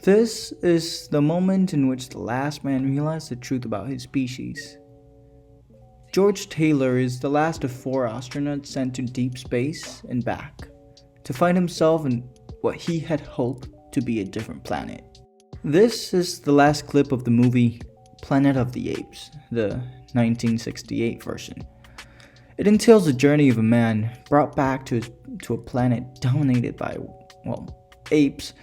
This is the moment in which the last man realized the truth about his species. George Taylor is the last of 4 astronauts sent to deep space and back, to find himself in what he had hoped to be a different planet. This is the last clip of the movie Planet of the Apes, the 1968 version. It entails the journey of a man brought back to a planet dominated by, apes,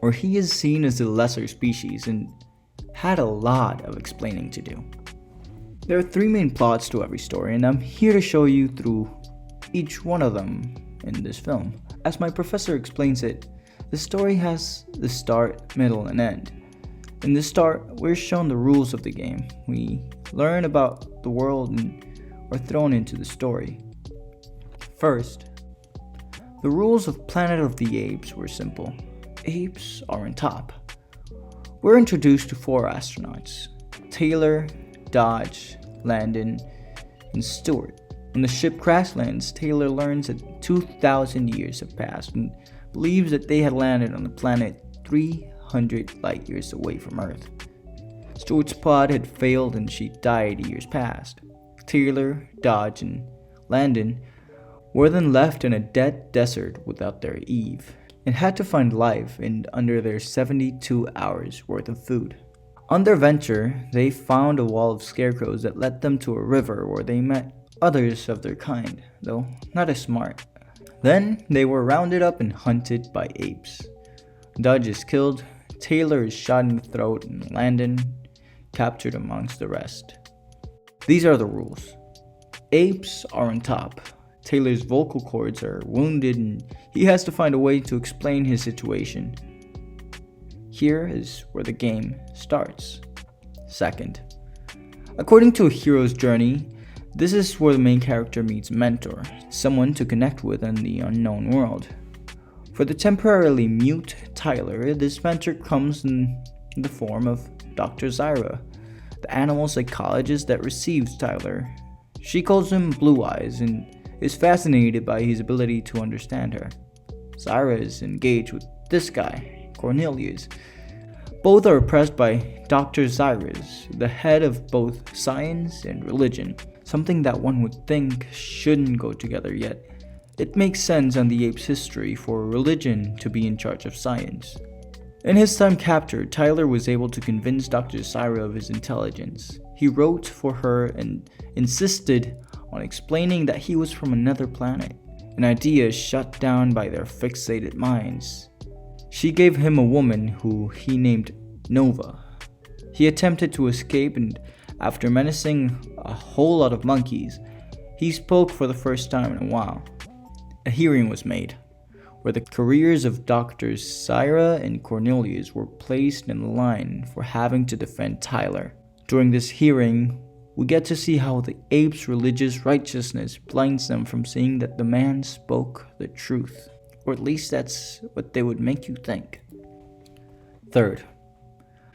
where he is seen as the lesser species and had a lot of explaining to do. There are 3 main plots to every story, and I'm here to show you through each one of them in this film. As my professor explains it, the story has the start, middle, and end. In the start, we're shown the rules of the game. We learn about the world and are thrown into the story. First, the rules of Planet of the Apes were simple. Apes are on top. We're introduced to 4 astronauts: Taylor, Dodge, Landon, and Stewart. When the ship crash lands, Taylor learns that 2,000 years have passed and believes that they had landed on a planet 300 light years away from Earth. Stewart's pod had failed and she died years past. Taylor, Dodge, and Landon were then left in a dead desert without their Eve and had to find life in under their 72 hours worth of food. On their venture, they found a wall of scarecrows that led them to a river where they met others of their kind, though not as smart. Then they were rounded up and hunted by apes. Dodge is killed, Taylor is shot in the throat, and Landon captured amongst the rest. These are the rules. Apes are on top. Taylor's vocal cords are wounded and he has to find a way to explain his situation. Here is where the game starts. Second, according to a hero's journey, this is where the main character meets a mentor, someone to connect with in the unknown world. For the temporarily mute Tyler, this mentor comes in the form of Dr. Zyra, the animal psychologist that receives Tyler. She calls him Blue Eyes and is fascinated by his ability to understand her. Zyra is engaged with this guy, Cornelius. Both are oppressed by Dr. Zyrus, the head of both science and religion, something that one would think shouldn't go together, yet it makes sense on the ape's history for religion to be in charge of science. In his time captured, Tyler was able to convince Dr. Zyra of his intelligence. He wrote for her and insisted on explaining that he was from another planet, an idea shut down by their fixated minds. She gave him a woman who he named Nova. He attempted to escape, and after menacing a whole lot of monkeys, he spoke for the first time in a while. A hearing was made, where the careers of Doctors Zyra and Cornelius were placed in line for having to defend Tyler. During this hearing, we get to see how the apes' religious righteousness blinds them from seeing that the man spoke the truth. Or at least that's what they would make you think. Third,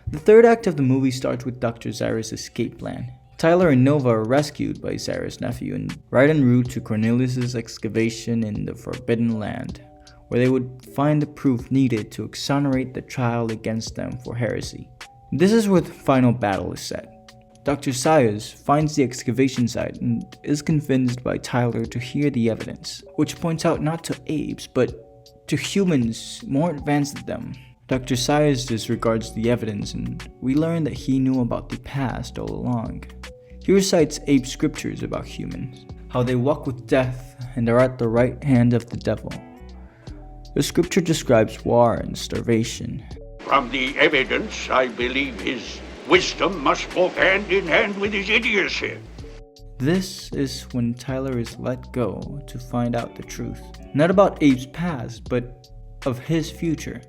the third act of the movie starts with Dr. Zyra's escape plan. Tyler and Nova are rescued by Zyra's nephew and ride en route to Cornelius' excavation in the Forbidden Land, where they would find the proof needed to exonerate the trial against them for heresy. This is where the final battle is set. Dr. Sayers finds the excavation site and is convinced by Tyler to hear the evidence, which points out not to apes, but to humans more advanced than them. Dr. Sayers disregards the evidence, and we learn that he knew about the past all along. He recites ape scriptures about humans, how they walk with death and are at the right hand of the devil. The scripture describes war and starvation. From the evidence, I believe his wisdom must walk hand in hand with his idiocy. This is when Tyler is let go to find out the truth, not about Abe's past, but of his future.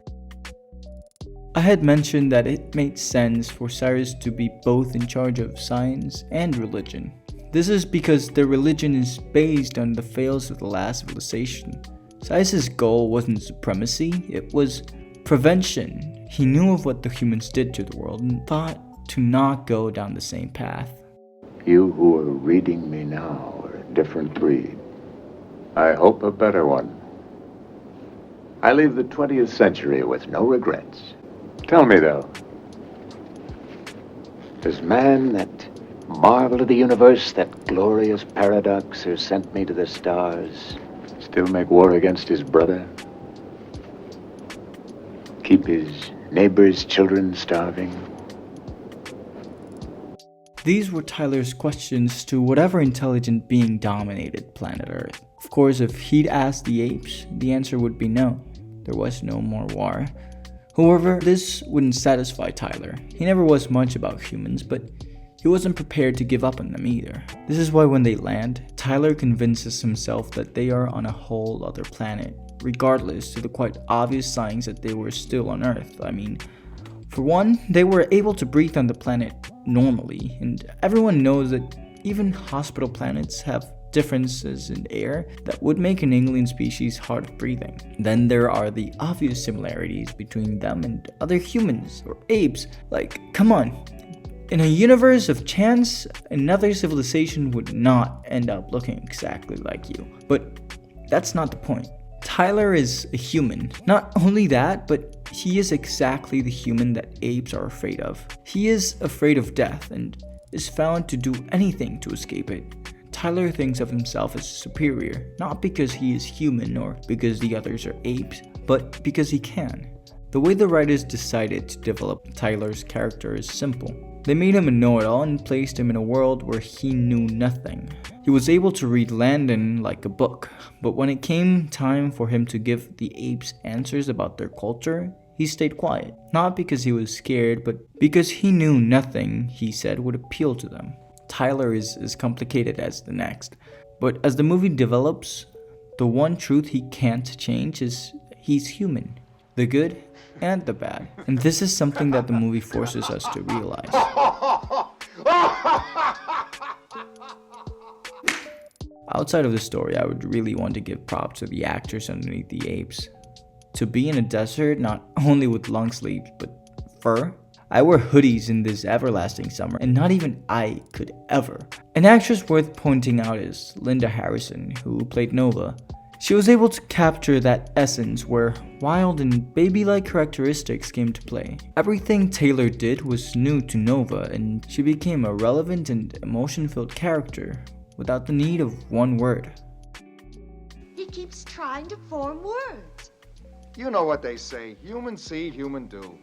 I had mentioned that it made sense for Cyrus to be both in charge of science and religion. This is because their religion is based on the fails of the last civilization. Cyrus's goal wasn't supremacy, it was prevention. He knew of what the humans did to the world and thought to not go down the same path. You who are reading me now are a different breed. I hope a better one. I leave the 20th century with no regrets. Tell me, though, does man, that marvel of the universe, that glorious paradox who sent me to the stars, still make war against his brother? Keep his neighbor's children starving? These were Tyler's questions to whatever intelligent being dominated planet Earth. Of course, if he'd asked the apes, the answer would be no. There was no more war. However, this wouldn't satisfy Tyler. He never was much about humans, but he wasn't prepared to give up on them either. This is why when they land, Tyler convinces himself that they are on a whole other planet, regardless to the quite obvious signs that they were still on Earth. I mean, for one, they were able to breathe on the planet normally, and everyone knows that even hospital planets have differences in air that would make an alien species hard of breathing. Then there are the obvious similarities between them and other humans or apes. Like, come on. In a universe of chance, another civilization would not end up looking exactly like you. But that's not the point. Tyler is a human. Not only that, but he is exactly the human that apes are afraid of. He is afraid of death and is found to do anything to escape it. Tyler thinks of himself as superior, not because he is human or because the others are apes, but because he can. The way the writers decided to develop Tyler's character is simple. They made him a know-it-all and placed him in a world where he knew nothing. He was able to read Landon like a book, but when it came time for him to give the apes answers about their culture, he stayed quiet. Not because he was scared, but because he knew nothing he said would appeal to them. Tyler is as complicated as the next, but as the movie develops, the one truth he can't change is he's human. The good and the bad. And this is something that the movie forces us to realize. Outside of the story, I would really want to give props to the actors underneath the apes. To be in a desert, not only with long sleeves, but fur. I wear hoodies in this everlasting summer, and not even I could ever. An actress worth pointing out is Linda Harrison, who played Nova. She was able to capture that essence where wild and baby-like characteristics came to play. Everything Taylor did was new to Nova, and she became a relevant and emotion-filled character without the need of one word. He keeps trying to form words. You know what they say, human seed, human do.